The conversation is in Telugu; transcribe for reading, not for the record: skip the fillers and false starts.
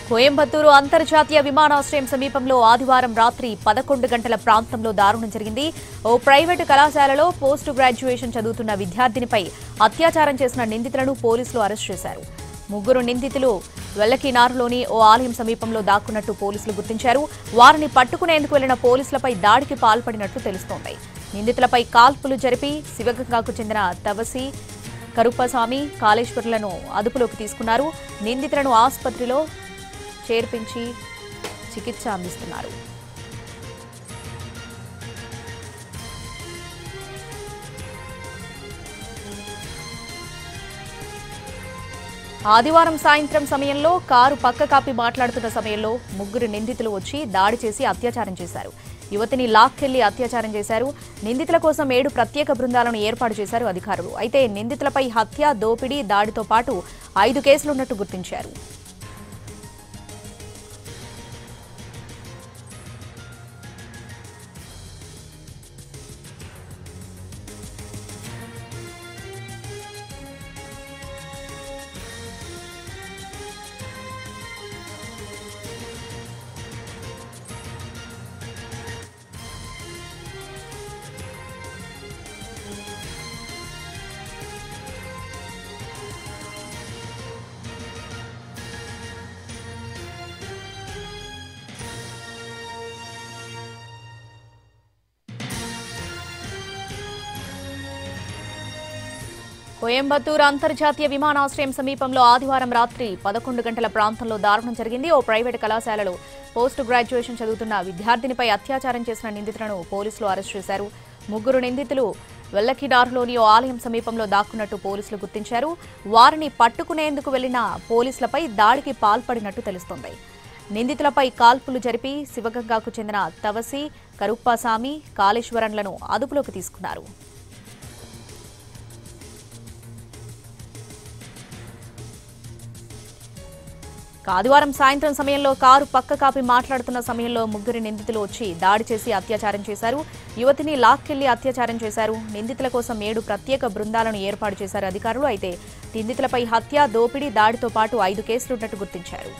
కోయంబత్తూరు అంతర్జాతీయ విమానాశ్రయం సమీపంలో ఆదివారం రాత్రి 11 గంటల ప్రాంతంలో దారుణం జరిగింది. ఓ ప్రైవేటు కళాశాలలో పోస్ట్ గ్రాడ్యుయేషన్ చదువుతున్న విద్యార్థినిపై అత్యాచారం చేసిన నిందితులను పోలీసులు అరెస్ట్ చేశారు. ముగ్గురు నిందితులు వెల్లకినారులోని ఓ ఆలయం సమీపంలో దాక్కున్నట్టు పోలీసులు గుర్తించారు. వారిని పట్టుకునేందుకు వెళ్లిన పోలీసులపై దాడికి పాల్పడినట్లు తెలుస్తోంది. నిందితులపై కాల్పులు జరిపి శివగంగాకు చెందిన తవసి, కరుప్పస్వామి, కాళేశ్వరులను అదుపులోకి తీసుకున్నారు. నిందితులను ఆసుపత్రిలో చేర్పించి చికిత్స అందిస్తున్నారు. ఆదివారం సాయంత్రం సమయంలో కారు పక్క కాపి మాట్లాడుతున్న సమయంలో ముగ్గురు నిందితులు వచ్చి దాడి చేసి అత్యాచారం చేశారు. యువతిని లాక్కెళ్లి అత్యాచారం చేశారు. నిందితుల కోసం 7 ప్రత్యేక బృందాలను ఏర్పాటు చేశారు అధికారులు. అయితే నిందితులపై హత్య, దోపిడీ, దాడితో పాటు 5 కేసులున్నట్టు గుర్తించారు. కోయంబత్తూరు అంతర్జాతీయ విమానాశ్రయం సమీపంలో ఆదివారం రాత్రి 11 గంటల ప్రాంతంలో దారుణం జరిగింది. ఓ ప్రైవేటు కళాశాలలో పోస్ట్ గ్రాడ్యుయేషన్ చదువుతున్న విద్యార్థినిపై అత్యాచారం చేసిన నిందితులను పోలీసులు అరెస్ట్ చేశారు. ముగ్గురు నిందితులు వెల్లకినారులోని ఓ ఆలయం సమీపంలో దాక్కున్నట్టు పోలీసులు గుర్తించారు. వారిని పట్టుకునేందుకు వెళ్లిన పోలీసులపై దాడికి పాల్పడినట్టు తెలుస్తోంది. నిందితులపై కాల్పులు జరిపి శివగంగాకు చెందిన తవసి, కరుప్పస్వామి, కాళేశ్వరన్లను అదుపులోకి తీసుకున్నారు. ఆదివారం సాయంత్రం సమయంలో కారు పక్క కాపి మాట్లాడుతున్న సమయంలో ముగ్గురు నిందితులు వచ్చి దాడి చేసి అత్యాచారం చేశారు. యువతిని లాక్కెళ్లి అత్యాచారం చేశారు. నిందితుల కోసం 7 ప్రత్యేక బృందాలను ఏర్పాటు చేశారు అధికారులు. అయితే నిందితులపై హత్య, దోపిడీ, దాడితో పాటు 5 కేసులున్నట్టు గుర్తించారు.